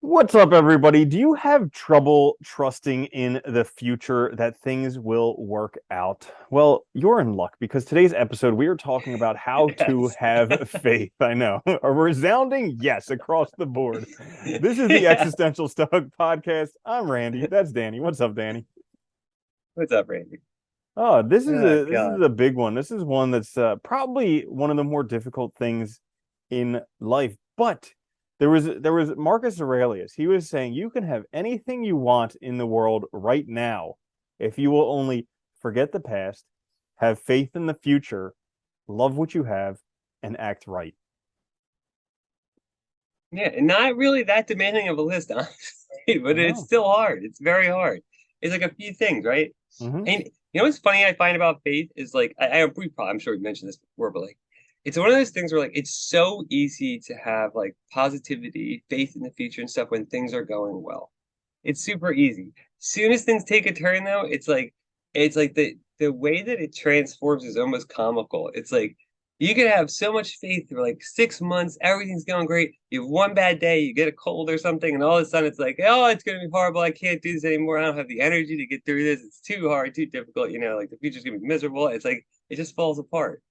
What's up, everybody? Do you have trouble trusting in the future that things will work out? Well, you're in luck because today's episode we are talking about how to Yes. have faith. I know. A resounding yes across the board. This is the Yeah. Existential Stoic podcast. I'm Randy. That's Danny. What's up, Danny? What's up, Randy? Oh, this is Oh, a God. big one. This is one that's probably one of the more difficult things in life. But there was Marcus Aurelius. He was saying you can have anything you want in the world right now if you will only forget the past, have faith in the future, love what you have, and act right. Yeah, and not really that demanding of a list, honestly, but I it's know. still hard. It's very hard. It's like a few things, right? Hmm. And you know what's funny I find about faith is like I'm sure we mentioned this before, but like it's one of those things where like it's so easy to have like positivity, faith in the future and stuff when things are going well. It's super easy. Soon as things take a turn though, it's like the way that it transforms is almost comical. It's like you could have so much faith for like 6 months, everything's going great. You have one bad day, you get a cold or something, and all of a sudden it's like, oh, it's gonna be horrible. I can't do this anymore. I don't have the energy to get through this. It's too hard, too difficult. Like the future's gonna be miserable. It's like it just falls apart.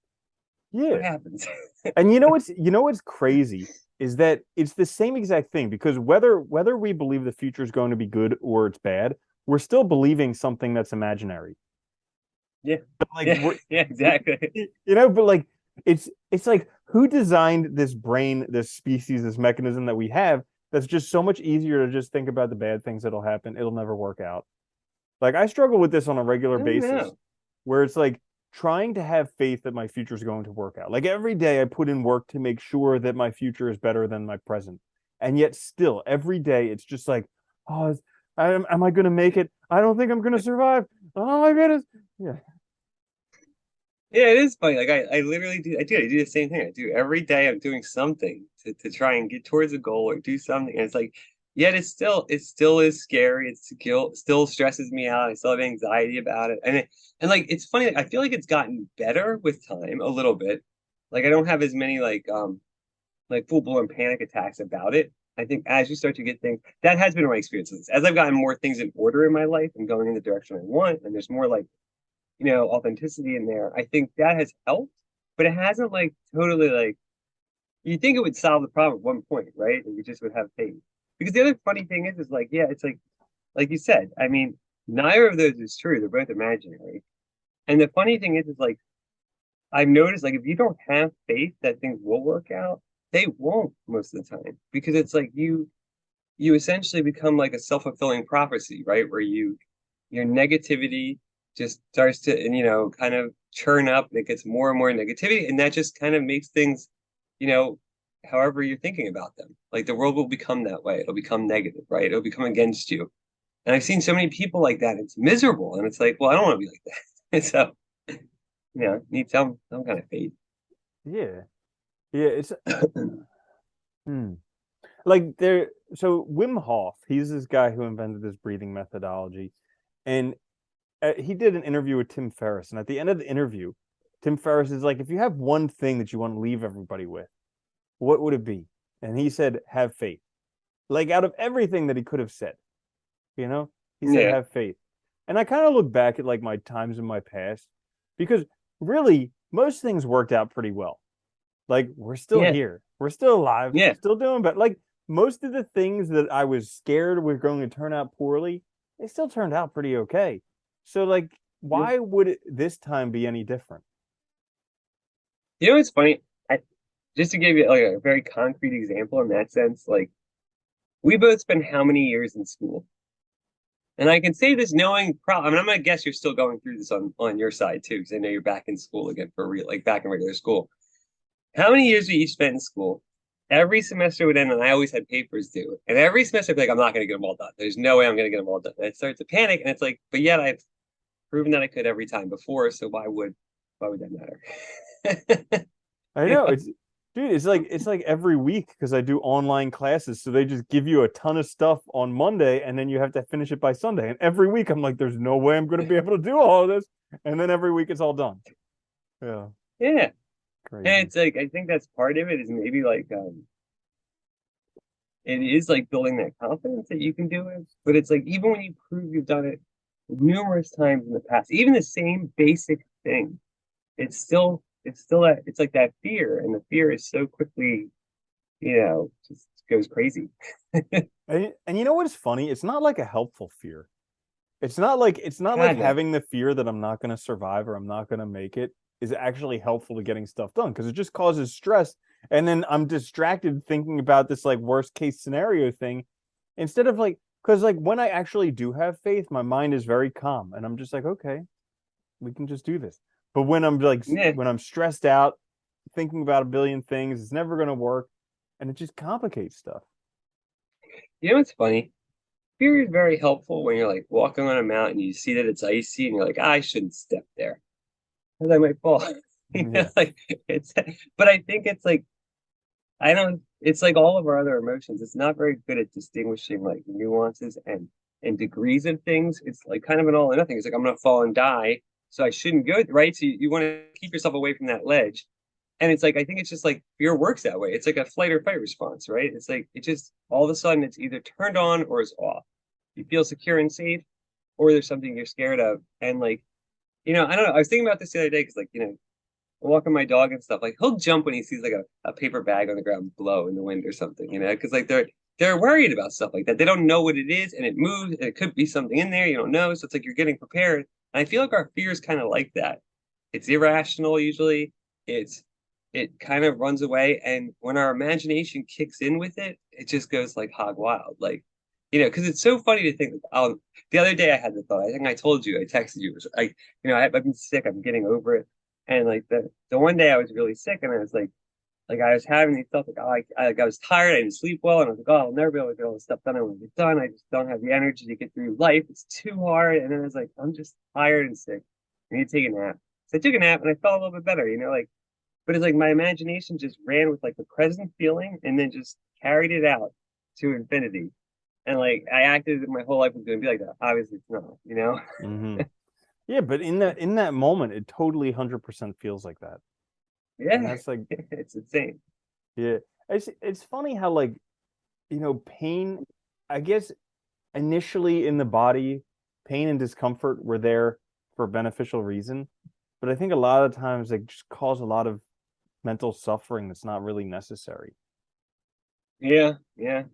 What Yeah. happens? And you know what's crazy is that it's the same exact thing because whether we believe the future is going to be good or it's bad, we're still believing something that's imaginary. Yeah, Like yeah, yeah, exactly. but like it's like who designed this brain, this species, this mechanism that we have that's just so much easier to just think about the bad things that'll happen. It'll never work out. Like I struggle with this on a regular I don't basis know. where it's like trying to have faith that my future is going to work out. Like every day I put in work to make sure that my future is better than my present. And yet still every day it's just like, oh, am I going to make it? I don't think I'm going to survive. Oh my goodness. Yeah. Yeah, it is funny. Like I literally I do the same thing. I do every day. I'm doing something to try and get towards a goal or do something. And it's like, yet it still is scary. Still stresses me out. I still have anxiety about it. And like it's funny. Like, I feel like it's gotten better with time a little bit. Like I don't have as many like full blown panic attacks about it. I think as you start to get things, that has been my experience. As I've gotten more things in order in my life and going in the direction I want, and there's more like authenticity in there. I think that has helped, but it hasn't like totally like you think it would solve the problem at one point, right? And you just would have faith. Because the other funny thing is like, yeah, it's like you said, I mean, neither of those is true. They're both imaginary. And the funny thing is like I've noticed like if you don't have faith that things will work out, they won't most of the time. Because it's like you essentially become like a self-fulfilling prophecy, right? Where your negativity just starts to and kind of churn up and it gets more and more negativity and that just kind of makes things you know however you're thinking about them, like the world will become that way. It'll become negative, right? It'll become against you. And I've seen so many people like that. It's miserable and it's like, well, I don't want to be like that. So need some kind of faith. Yeah. Yeah, it's hmm. Like there so Wim Hof, he's this guy who invented this breathing methodology and he did an interview with Tim Ferriss, and at the end of the interview, Tim Ferriss is like, if you have one thing that you want to leave everybody with, what would it be? And he said, have faith. Like out of everything that he could have said, you know, he said, Yeah, have faith. And I kind of look back at like my times in my past because really most things worked out pretty well. Like we're still yeah, here, we're still alive, yeah, still doing, but like most of the things that I was scared were going to turn out poorly, they still turned out pretty okay. So like, yeah. why would this time be any different? What's funny? I, just to give you like a very concrete example in that sense, like we both spent how many years in school? And I can say this knowing, I mean, I'm gonna guess you're still going through this on your side too, because I know you're back in school again for real, like back in regular school. How many years we each spent in school? Every semester would end, and I always had papers due. And every semester, I'd be like, I'm not gonna get them all done. There's no way I'm gonna get them all done. And I start to panic, and it's like, but yet I've proven that I could every time before, so why would that matter? I You know know? it's, dude, it's like every week because I do online classes, so they just give you a ton of stuff on Monday, and then you have to finish it by Sunday. And every week I'm like, there's no way I'm going to be able to do all of this, and then every week it's all done. Yeah, Yeah. And crazy. it's like I think that's part of it is maybe like it is like building that confidence that you can do it. But it's like even when you prove you've done it numerous times in the past, even the same basic thing, it's still that it's like that fear, and the fear is so quickly, just goes crazy. And you know what is funny? It's not like a helpful fear. It's not like God, no. having the fear that I'm not going to survive or I'm not going to make it is actually helpful to getting stuff done because it just causes stress. And then I'm distracted thinking about this like worst case scenario thing instead of like, because like when I actually do have faith, my mind is very calm and I'm just like, okay, we can just do this. But Yeah. when I'm stressed out, thinking about a billion things, it's never going to work and it just complicates stuff. You know what's funny? Fear is very helpful when you're like walking on a mountain, you see that it's icy, and you're like, I shouldn't step there because I might fall. Yeah. Like it's, but I think it's like I don't. It's like all of our other emotions. It's not very good at distinguishing like nuances and degrees of things. It's like kind of an all or nothing. It's like I'm gonna fall and die, so I shouldn't go, right? So you want to keep yourself away from that ledge. And it's like I think it's just like fear works that way. It's like a flight or fight response, right? It's like it just all of a sudden it's either turned on or is off. You feel secure and safe, or there's something you're scared of. And like, I don't know. I was thinking about this the other day because like, walking my dog and stuff. Like he'll jump when he sees like a paper bag on the ground blow in the wind or something, because like they're worried about stuff like that. They don't know what it is and it moves and it could be something in there, you don't know. So it's like you're getting prepared. And I feel like our fear is kind of like that. It's irrational usually. It kind of runs away. And when our imagination kicks in with it, it just goes like hog wild. Like, because it's so funny to think like, the other day I had the thought, I think I told you, I texted you, it was like, I've been sick, I'm getting over it. And like the one day I was really sick and I was like I was having these thoughts like, oh, I was tired, I didn't sleep well, and I was like, oh, I'll never be able to get all this stuff done I want to get done. I just don't have the energy to get through life. It's too hard. And then I was like, I'm just tired and sick. I need to take a nap. So I took a nap and I felt a little bit better, like, but it's like my imagination just ran with like the present feeling and then just carried it out to infinity. And like I acted as if my whole life was going to be like that. Obviously, it's not. Hmm. Yeah, but in that moment, it totally 100% feels like that. And Yeah, that's like, it's insane. yeah, it's funny how like, pain, I guess initially in the body, pain and discomfort were there for a beneficial reason, but I think a lot of times they just cause a lot of mental suffering that's not really necessary. Yeah, yeah.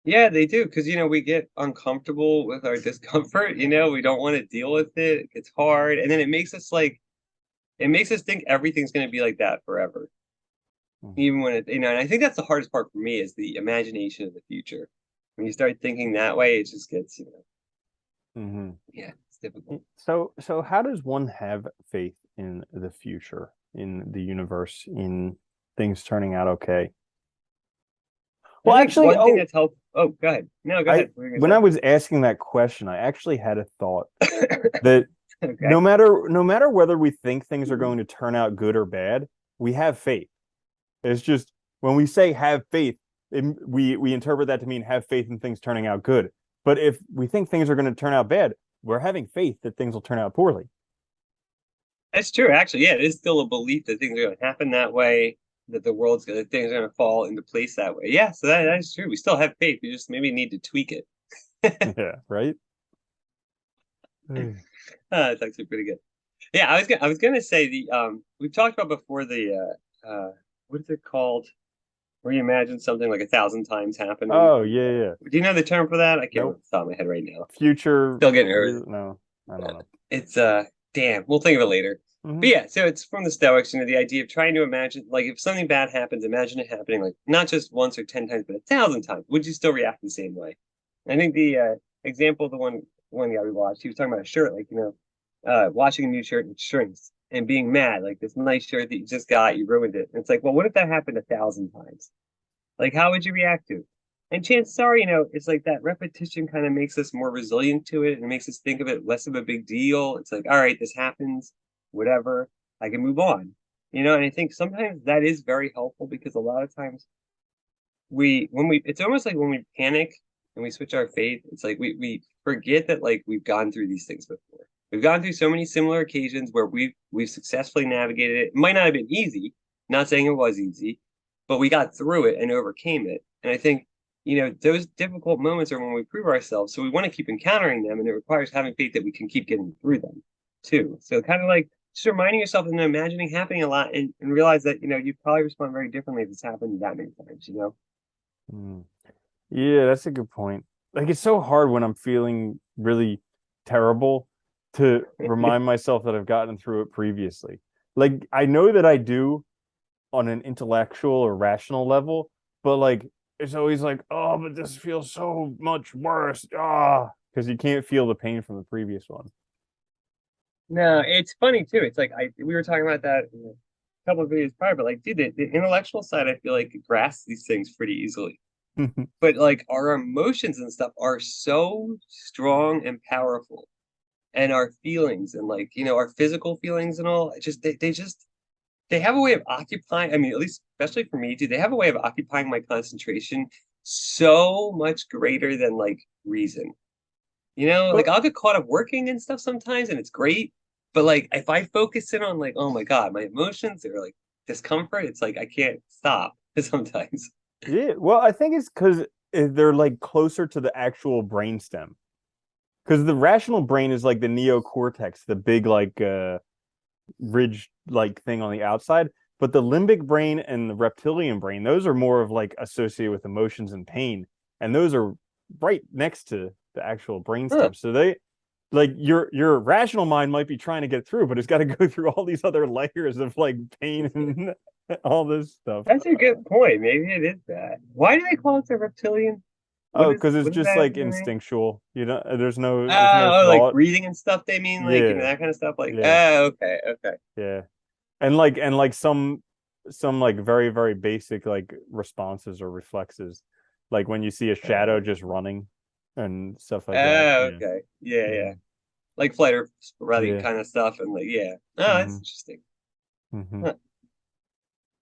Yeah, they do because we get uncomfortable with our discomfort, we don't want to deal with it. It's hard. And then it makes us think everything's going to be like that forever. Mhm. Even when and I think that's the hardest part for me is the imagination of the future. When you start thinking that way, it just gets, Mhm. yeah, it's difficult. So how does one have faith in the future, in the universe, in things turning out okay? I Well, think actually, one thing that's helped. Oh, go ahead. No, go I ahead. What were you when I gonna was asking that question, I actually had a thought say? that Okay. no matter whether we think things are going to turn out good or bad, we have faith. It's just when we say have faith, we interpret that to mean have faith in things turning out good. But if we think things are going to turn out bad, we're having faith that things will turn out poorly. That's true, actually. Yeah, it is still a belief that things are going to happen that way, that that things are going to fall into place that way. Yeah, so that is true. We still have faith. We just maybe need to tweak it. Yeah, right? It's actually pretty good. Yeah, I was gonna say we've talked about before the what is it called? Where you imagine something like 1,000 times happening. Oh, yeah, yeah. Do you know the term for that? I can't remember Nope. off the top of my head right now. Future. Still getting early. No, I don't know. It's damn, we'll think of it later. Hmm. But yeah, so it's from the Stoics, the idea of trying to imagine, like, if something bad happens, imagine it happening, like, not just once or 10 times, but 1,000 times. Would you still react the same way? I think the example, the one guy we watched, he was talking about a shirt, like, washing a new shirt and it shrinks and being mad, like this nice shirt that you just got, you ruined it. And it's like, well, what if that happened 1,000 times? Like, how would you react to it? And chances are, it's like that repetition kind of makes us more resilient to it and makes us think of it less of a big deal. It's like, all right, this happens, whatever, I can move on. And I think sometimes that is very helpful because a lot of times it's almost like when we panic and we switch our faith, it's like we forget that like we've gone through these things before. We've gone through so many similar occasions where we've successfully navigated it. It might not have been easy, not saying it was easy, but we got through it and overcame it. And I think those difficult moments are when we prove ourselves. So we want to keep encountering them, and it requires having faith that we can keep getting through them too. So kind of like just reminding yourself and imagining happening a lot, and realize that, you probably respond very differently if it's happened that many times. Mm. Yeah, that's a good point. Like it's so hard when I'm feeling really terrible to remind myself that I've gotten through it previously. Like I know that I do on an intellectual or rational level, but like it's always like, oh, but this feels so much worse. Ah, because you can't feel the pain from the previous one. No, it's funny too. It's like we were talking about that in a couple of videos prior, but like, dude, the intellectual side, I feel like grasps these things pretty easily. But like our emotions and stuff are so strong and powerful, and our feelings and like, our physical feelings and all, they have a way of occupying, I mean, at least especially for me, dude, they have a way of occupying my concentration so much greater than like reason. Like But I'll get caught up working and stuff sometimes, and it's great. But like if I focus in on like, oh my God, my emotions or like discomfort, it's like I can't stop sometimes. yeah, well, I think it's because they're like closer to the actual brainstem. Because the rational brain is like the neocortex, the big like ridge like thing on the outside. But the limbic brain and the reptilian brain, those are more of like associated with emotions and pain. And those are right next to the actual Huh. brainstem. So they like your rational mind might be trying to get through, but it's got to go through all these other layers of like pain and all this stuff. That's a good point. Maybe it is that. Why do they call it the reptilian? Oh, because it's What is just that like even mean? instinctual. You know, there's no Oh, like thought. breathing and stuff they mean, like, Yeah, that kind of stuff. Like, yeah, oh, okay, okay. yeah. And like some like very, very basic like responses or reflexes. Like when you see a shadow Uh, just running and stuff like that. oh, Yeah. okay. Yeah, Yeah. yeah. Like flight or running Yeah. kind of stuff. And like, yeah. Oh, that's Hmm. interesting. Hmm. Huh.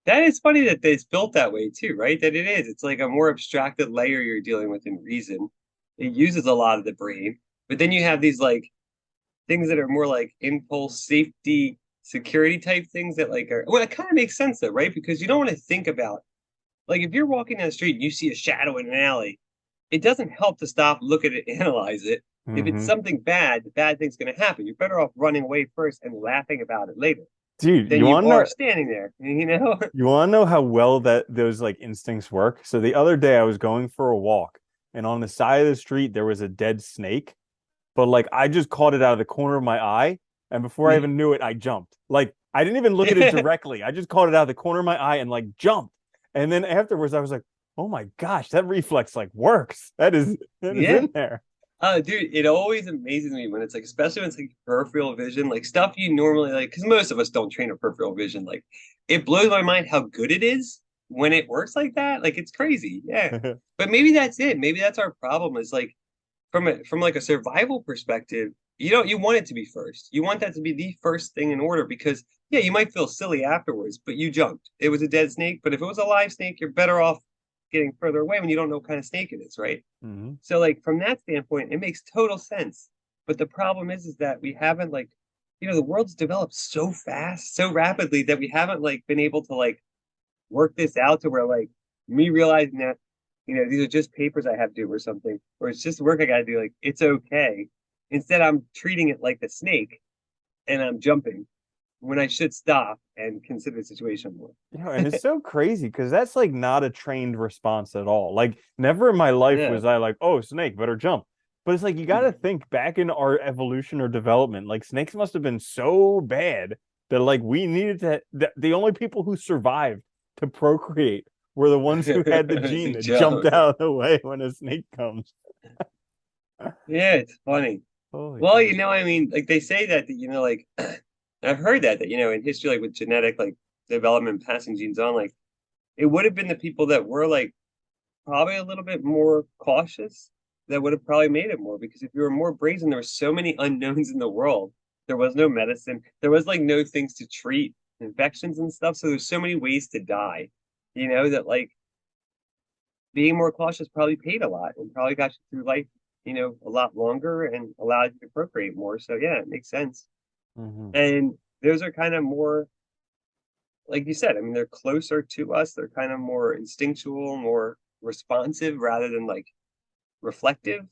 That is funny that it's built that way too, right? That it is. It's like a more abstracted layer you're dealing with in reason. It uses a lot of the brain, but then you have these like things that are more like impulse, safety, security type things that like are, well, it kind of makes sense though, right? Because you don't want to think about, like, if you're walking down the street and you see a shadow in an alley, it doesn't help to stop, look at it, analyze it. If it's Hmm. something bad, the bad thing's going to happen. You're better off running away first and laughing about it later Dude, than you are standing there. you want to know how well that those like instincts work? So the other day I was going for a walk and on the side of the street there was a dead snake, but like I just caught it out of the corner of my eye and before I even knew it I jumped. Like I didn't even look at it Yeah. directly. I just caught it out of the corner of my eye and like jumped. And then afterwards I was like, "Oh my gosh, that reflex like works. That is Yeah. in there." Dude, it always amazes me when it's like, especially when it's like peripheral vision, like stuff you normally like, because most of us don't train a peripheral vision. Like, it blows my mind how good it is when it works like that. Like, it's crazy. Yeah. But maybe that's it. Maybe that's our problem is like, from like a survival perspective, you want it to be first. You want that to be the first thing in order because yeah, you might feel silly afterwards, but you jumped. It was a dead snake, but if it was a live snake, you're better off getting further away when you don't know what kind of snake it is, right? Hmm. So like from that standpoint, it makes total sense. But the problem is that we haven't like, the world's developed so fast, so rapidly that we haven't like been able to like work this out to where like me realizing that, these are just papers I have to do or something, or it's just work I got to do. Like it's okay. Instead, I'm treating it like the snake and I'm jumping when I should stop and consider the situation more. And it's so crazy because that's like not a trained response at all. Like, never in my life Yeah. was I like, oh, snake, better jump. But it's like you got to think back in our evolution or development. Like, snakes must have been so bad that like we needed to. The only people who survived to procreate were the ones who had the gene To that jumped jump. out of the way when a snake comes. Yeah, it's funny. Holy Well, cow! I mean, like they say that, like I've heard that, in history, like with genetic like development passing genes on, like it would have been the people that were like probably a little bit more cautious that would have probably made it more because if you were more brazen, there were so many unknowns in the world. There was no medicine. There was like no things to treat infections and stuff. So there's so many ways to die, that like being more cautious probably paid a lot and probably got you through life, a lot longer and allowed you to procreate more. So yeah, it makes sense. Hmm. And those are kind of more, like you said, I mean, they're closer to us. They're kind of more instinctual, more responsive rather than like reflective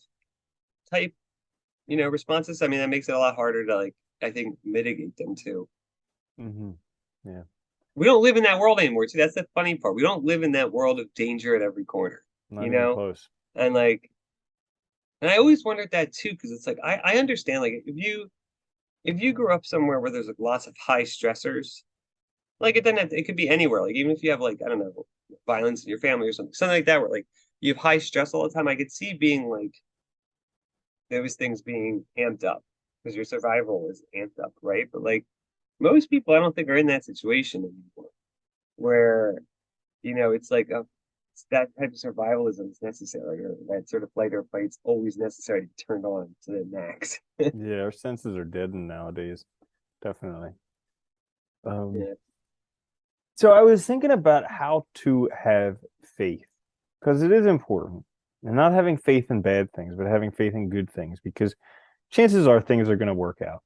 type, responses. I mean, that makes it a lot harder to like, I think, mitigate them too. Hmm. Yeah. We don't live in that world anymore. See, that's the funny part. We don't live in that world of danger at every corner, you Not even know? close. And like, and I always wondered that too, because it's like I understand like if you grew up somewhere where there's like lots of high stressors, like it doesn't have it could be anywhere. Like even if you have like, I don't know, violence in your family or something like that, where like you have high stress all the time, I could see being like those things being amped up because your survival is amped up, right? But like most people, I don't think are in that situation anymore, where it's like that type of survivalism is necessary, or that sort of flight or fight's always necessary to turn on to the max. Yeah, our senses are deadened nowadays. Definitely. Um, Yeah. so I was thinking about how to have faith because it is important. And not having faith in bad things, but having faith in good things because chances are things are going to work out.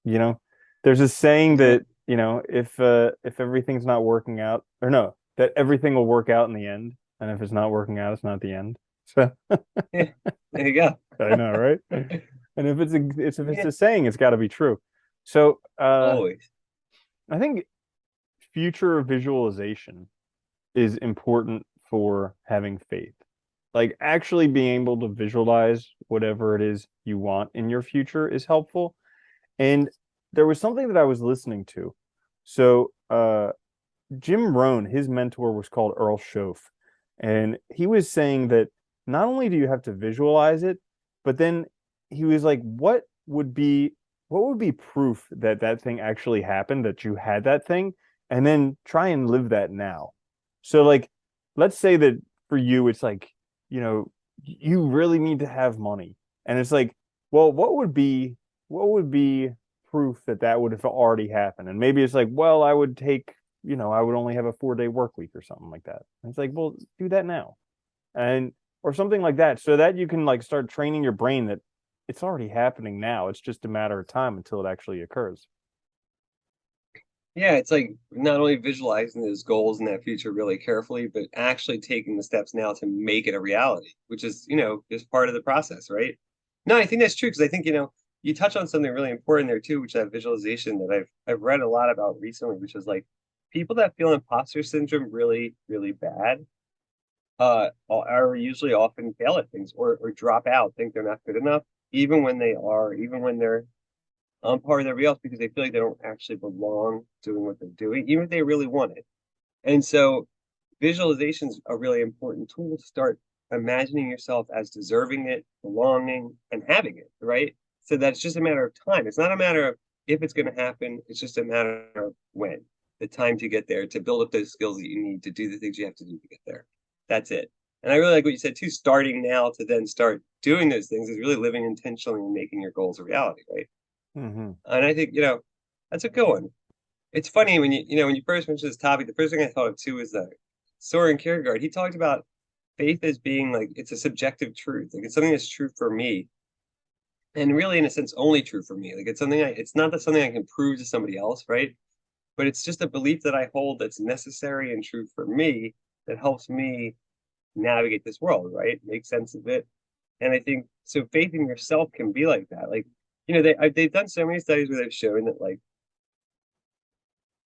You know, there's a saying Yeah. that, if everything's not working out, or no, that everything will work out in the end. And if it's not working out, it's not the end. So Yeah. There you go. I know, right? And if it's Yeah. a saying, it's got to be true. So Always. I think future visualization is important for having faith. Like actually being able to visualize whatever it is you want in your future is helpful. And there was something that I was listening to. So Jim Rohn, his mentor was called Earl Shoaff. And he was saying that not only do you have to visualize it, but then he was like, what would be proof that that thing actually happened, that you had that thing, and then try and live that now. So like, let's say that for you, it's like, you really need to have money. And it's like, well, what would be proof that that would have already happened? And maybe it's like, well, I would only have a 4-day work week or something like that. And it's like, well, do that now. And or something like that, so that you can like start training your brain that it's already happening now. It's just a matter of time until it actually occurs. Yeah, it's like not only visualizing those goals in that future really carefully, but actually taking the steps now to make it a reality, which is, just part of the process, right? No, I think that's true because I think, you touch on something really important there too, which is that visualization that I've read a lot about recently, which is like people that feel imposter syndrome really, really bad, are usually often fail at things or drop out, think they're not good enough, even when they're on par with everybody else because they feel like they don't actually belong doing what they're doing, even if they really want it. And so visualization is a really important tool to start imagining yourself as deserving it, belonging, and having it, right? So that's just a matter of time. It's not a matter of if it's going to happen, it's just a matter of when, the time to get there, to build up those skills that you need to do the things you have to do to get there. That's it. And I really like what you said too, starting now to then start doing those things is really living intentionally and making your goals a reality, right? Mm-hmm. And I think, that's a good one. It's funny when when you first mentioned this topic, the first thing I thought of too is that Soren Kierkegaard, he talked about faith as being like it's a subjective truth. Like it's something that's true for me. And really in a sense only true for me. Like it's not that something I can prove to somebody else, right? But it's just a belief that I hold that's necessary and true for me that helps me navigate this world, right? Make sense of it. And I think so faith in yourself can be like that. Like, they've done so many studies where they've shown that like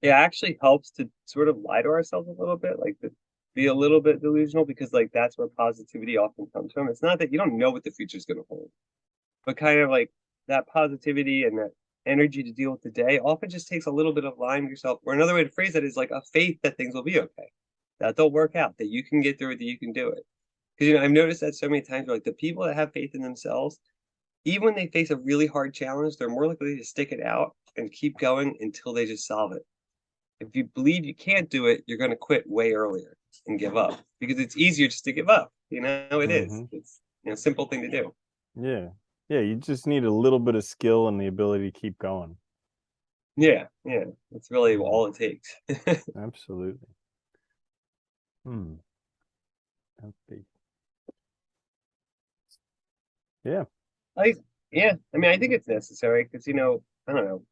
it actually helps to sort of lie to ourselves a little bit, like to be a little bit delusional because like that's where positivity often comes from. It's not that you don't know what the future is going to hold, but kind of like that positivity and that energy to deal with the day often just takes a little bit of lying to yourself. Or another way to phrase that is like a faith that things will be okay, that they'll work out, that you can get through it, that you can do it. Because I've noticed that so many times where like the people that have faith in themselves, even when they face a really hard challenge, they're more likely to stick it out and keep going until they just solve it. If you believe you can't do it, you're going to quit way earlier and give up because it's easier just to give up. It is. Mm-hmm. It's a simple thing to do. Yeah. Yeah, you just need a little bit of skill and the ability to keep going. Yeah, yeah. That's really Hmm. all it takes. Absolutely. Hmm. Okay. Yeah. I yeah. I mean, I think it's necessary because I don't know.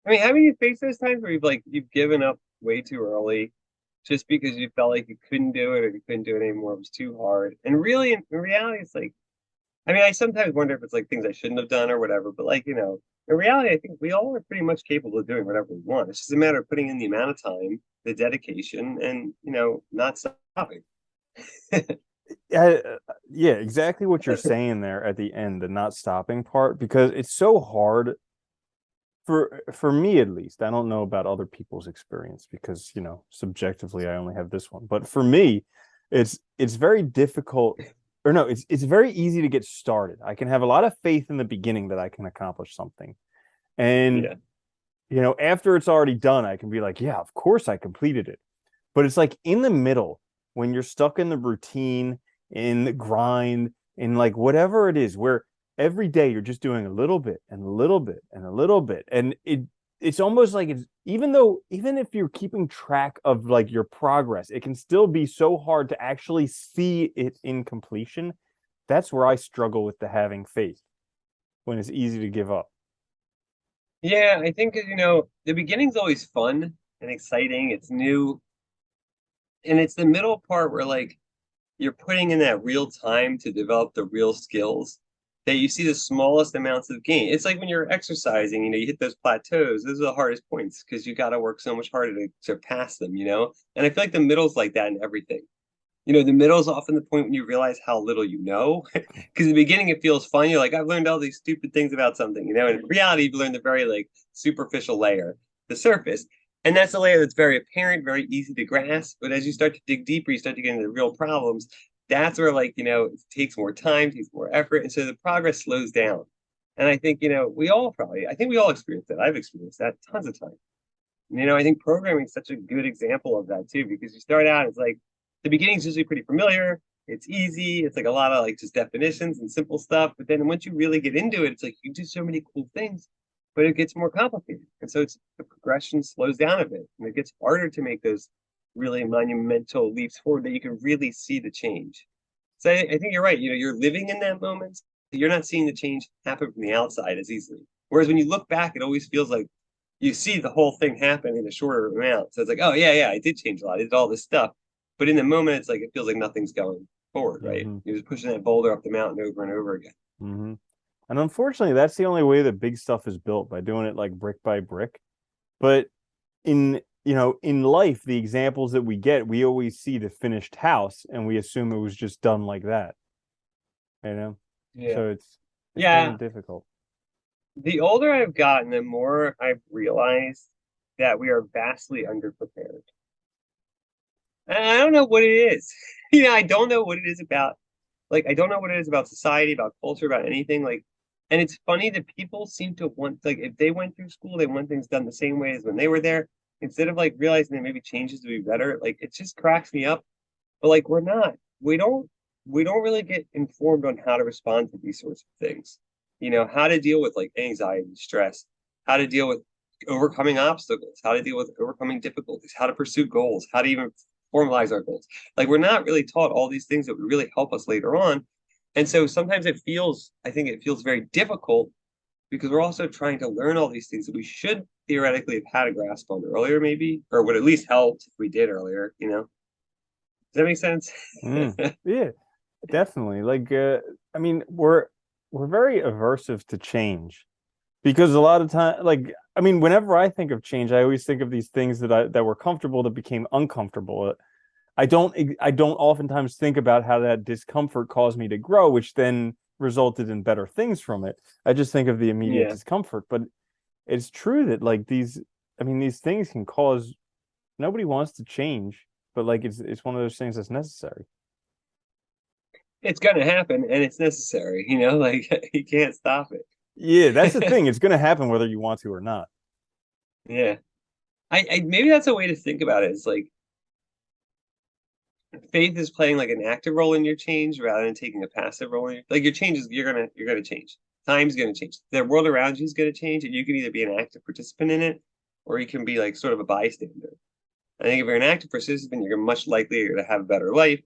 I mean, haven't you faced those times where you've given up way too early just because you felt like you couldn't do it or you couldn't do it anymore. It was too hard. And really, in reality, it's like, I mean, I sometimes wonder if it's like things I shouldn't have done or whatever, but like, in reality, I think we all are pretty much capable of doing whatever we want. It's just a matter of putting in the amount of time, the dedication, and, not stopping. Yeah, yeah, exactly what you're saying there at the end, the not stopping part, because it's so hard for me at least. I don't know about other people's experience because, subjectively I only have this one. But for me, it's very difficult, or no, it's very easy to get started. I can have a lot of faith in the beginning that I can accomplish something. And Yeah. after it's already done, I can be like, yeah, of course I completed it. But it's like in the middle when you're stuck in the routine, in the grind, in like whatever it is, where every day you're just doing a little bit and a little bit and a little bit. And it's almost like it's even if you're keeping track of like your progress, it can still be so hard to actually see it in completion. That's where I struggle with the having faith when it's easy to give up. Yeah, I think, the beginning's always fun and exciting. It's new. And it's the middle part where like you're putting in that real time to develop the real skills that you see the smallest amounts of gain. It's like when you're exercising, you hit those plateaus. Those are the hardest points because you got to work so much harder to surpass them. And I feel like the middle's like that in everything. The middle is often the point when you realize how little you know. Because in the beginning, it feels fun. You're like, I've learned all these stupid things about something. And in reality, you've learned the very like superficial layer, the surface. And that's a layer that's very apparent, very easy to grasp. But as you start to dig deeper, you start to get into the real problems. That's where, like, it takes more time, takes more effort. And so the progress slows down. And I think, I think we all experience that. I've experienced that tons of times. I think programming is such a good example of that too, because you start out, it's like the beginning's usually pretty familiar. It's easy. It's like a lot of like just definitions and simple stuff. But then once you really get into it, it's like you do so many cool things, but it gets more complicated. And so the progression slows down a bit and it gets harder to make those really monumental leaps forward that you can really see the change. So I think you're right. You're living in that moment. You're not seeing the change happen from the outside as easily. Whereas when you look back, it always feels like you see the whole thing happen in a shorter amount. So it's like, oh yeah, yeah, I did change a lot. I did all this stuff. But in the moment, it's like it feels like nothing's going forward, right? Mm-hmm. You're just pushing that boulder up the mountain over and over again. Mm-hmm. And unfortunately, that's the only way that big stuff is built, by doing it like brick by brick. But in life, the examples that we get, we always see the finished house and we assume it was just done like that. You know? Yeah. So it's kind Yeah. of difficult. The older I've gotten, the more I've realized that we are vastly underprepared. And I don't know what it is. I don't know what it is about. Like, I don't know what it is about society, about culture, about anything. Like, and it's funny that people seem to want, like, if they went through school, they want things done the same way as when they were there, instead of like realizing that maybe changes to be better. Like, it just cracks me up. But like, we're not. We don't really get informed on how to respond to these sorts of things. How to deal with like anxiety, stress, how to deal with overcoming obstacles, how to deal with overcoming difficulties, how to pursue goals, how to even formalize our goals. Like we're not really taught all these things that would really help us later on. And so sometimes I think it feels very difficult because we're also trying to learn all these things that we should theoretically have had a grasp on earlier, maybe, or would at least helped if we did earlier. Does that make sense? Yeah, definitely. Like, I mean, we're very aversive to change because a lot of time, like, I mean, whenever I think of change, I always think of these things that were comfortable that became uncomfortable. I don't oftentimes think about how that discomfort caused me to grow, which then resulted in better things from it. I just think of the immediate Yeah. discomfort, but it's true that like I mean, these things can cause nobody wants to change, but like it's one of those things that's necessary. It's gonna happen and it's necessary, like you can't stop Yeah, that's the it. thing. It's going to happen whether you want to or not. Yeah. I maybe that's a way to think about it. It's like faith is playing like an active role in your change rather than taking a passive role in like your change is you're gonna change. Time's gonna change. The world around you is gonna change, and you can either be an active participant in it or you can be like sort of a bystander. I think if you're an active participant, you're much likelier to have a better life.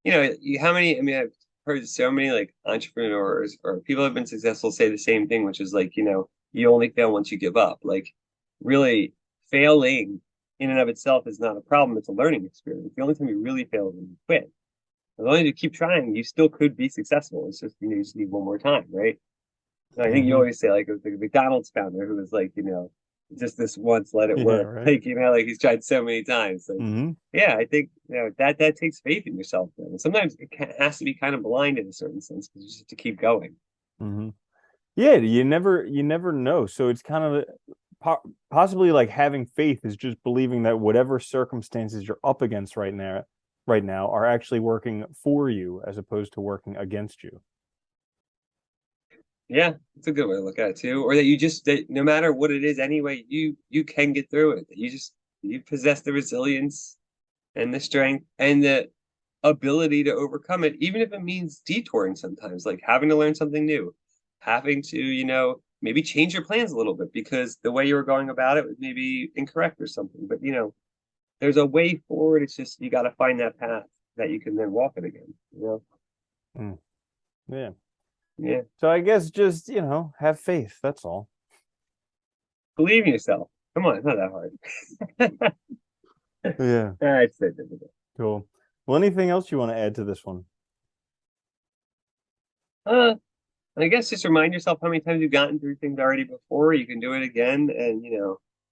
How many, I mean, I've heard so many like entrepreneurs or people have been successful say the same thing, which is like, you only fail once you give up. Like, really failing in and of itself is not a problem. It's a learning experience. The only time you really fail is when you quit. As long as you keep trying, you still could be successful. It's just, you just need one more time, right? And I think you Hmm. always say, like, it was the McDonald's founder who was like, just this once, let it Yeah, work. right. Like, like he's tried so many times. Like, Hmm. yeah, I think that takes faith in yourself. Though. And sometimes has to be kind of blind in a certain sense because you just have to keep going. Hmm. Yeah, you never know. So it's kind of possibly like having faith is just believing that whatever circumstances you're up against right now are actually working for you as opposed to working against you. Yeah, it's a good way to look at it too. Or that that no matter what it is anyway, you can get through it. That you possess the resilience and the strength and the ability to overcome it, even if it means detouring sometimes, like having to learn something new, having to, maybe change your plans a little bit because the way you were going about it was maybe incorrect or something. But there's a way forward. It's just you got to find that path that you can then walk it again. Mm, yeah. Yeah. So I guess just, have faith. That's all. Believe in yourself. Come on, it's not that hard. Yeah. It's so difficult. Cool. Well, anything else you want to add to this one? Uh, I guess just remind yourself how many times you've gotten through things already before. You can do it again, and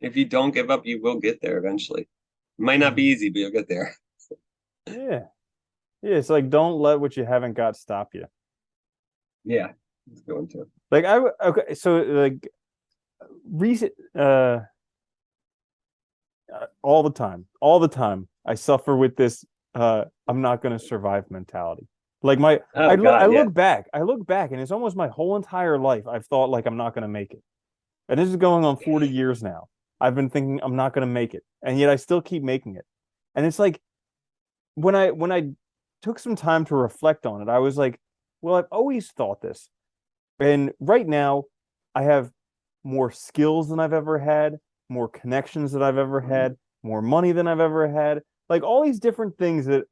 if you don't give up, you will get there eventually. It might not be Mhm. easy, but you'll get there. Yeah. Yeah. It's like don't let what you haven't got stop you. Yeah, it's going to. Like okay, so like recent all the time I suffer with this I'm not going to survive mentality. Like Oh I God, yeah, look back and it's almost my whole entire life I've thought like I'm not going to make it. And this is going on 40 years now. I've been thinking I'm not going to make it. And yet I still keep making it. And it's like when I took some time to reflect on it, I was like, well, I've always thought this. And right now, I have more skills than I've ever had, more connections than I've ever had, more money than I've ever had. Like all these different things that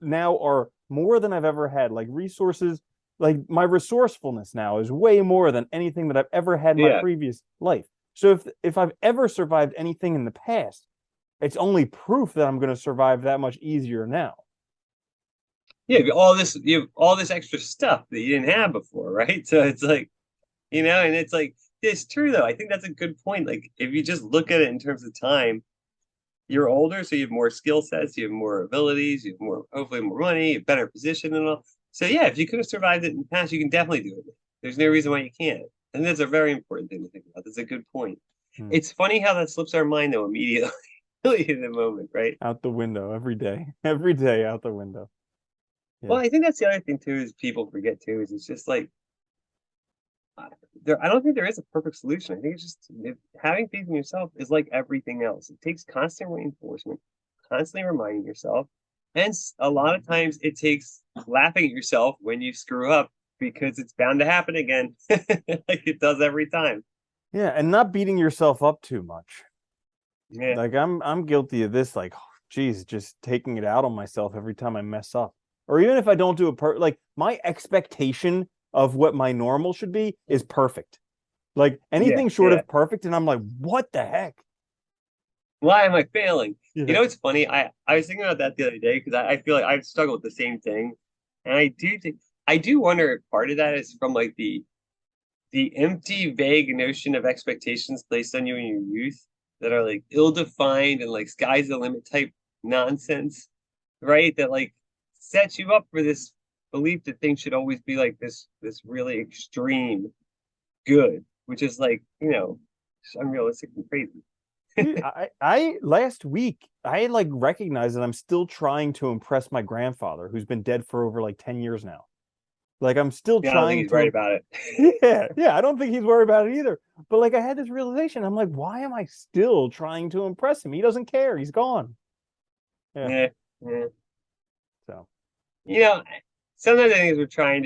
now are more than I've ever had, like resources. Like my resourcefulness now is way more than anything that I've ever had in my yeah, previous life. So if I've ever survived anything in the past, it's only proof that I'm going to survive that much easier now. yeah. You have all this extra stuff that you didn't have before, right? So it's like, and it's like it's true though. I think that's a good point. Like if you just look at it in terms of time, you're older, so you have more skill sets, you have more abilities, you have more, hopefully more money, a better position and all. So yeah, if you could have survived it in the past, you can definitely do it. There's no reason why you can't. And that's a very important thing to think about. That's a good point. Hmm. It's funny how that slips our mind though immediately, really in the moment, right? Out the window every day, every day out the window. Well, Yeah. I think that's the other thing too is people forget too is it's just like I don't think there is a perfect solution. I think it's just having faith in yourself is like everything else. It takes constant reinforcement, constantly reminding yourself, and a lot of times it takes laughing at yourself when you screw up because it's bound to happen again, like it does every time. Yeah, and not beating yourself up too much. Yeah, Like I'm guilty of this, like, geez, just taking it out on myself every time I mess up. Or even if I don't do like my expectation of what my normal should be is perfect. Like yeah, anything short yeah. of perfect, and I'm like, what the heck? Why am I failing? Yeah. It's funny. I was thinking about that the other day because I feel like I've struggled with the same thing, and I do wonder if part of that is from like the empty, vague notion of expectations placed on you in your youth that are like ill-defined and like sky's the limit type nonsense, right? That like sets you up for this belief that things should always be like this really extreme good, which is like, unrealistic and crazy. Dude, I last week I like recognized that I'm still trying to impress my grandfather, who's been dead for over like 10 years now. Like I'm still Yeah, I don't think trying he's right to. about it. Yeah, yeah, I don't think he's worried about it either. But like I had this realization. I'm like, why am I still trying to impress him? He doesn't care. He's gone. Yeah. Yeah, yeah. So You know, sometimes I think we're trying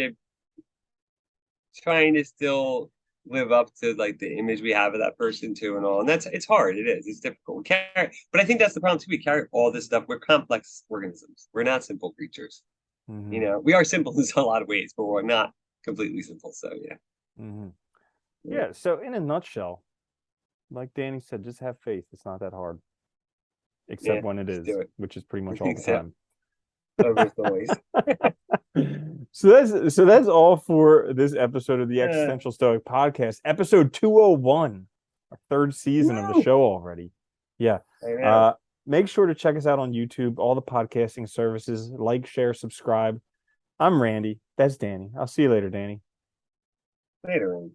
to still live up to like the image we have of that person too and all. And it's hard. It is. It's difficult. But I think that's the problem too. We carry all this stuff. We're complex organisms. We're not simple creatures. hmm We are simple in a lot of ways, but we're not completely simple. So yeah. hmm Yeah. yeah. So in a nutshell, like Danny said, just have faith. It's not that hard. except Yeah, when it just is, do it. which is pretty much all the Except time. overboys. So that's all for this episode of the Uh, Existential Stoic podcast, episode 201, our third season of the woo! show already. Yeah. I know. Uh, make sure to check us out on YouTube, all the podcasting services, like, share, subscribe. I'm Randy. That's Danny. I'll see you later, Danny. Later.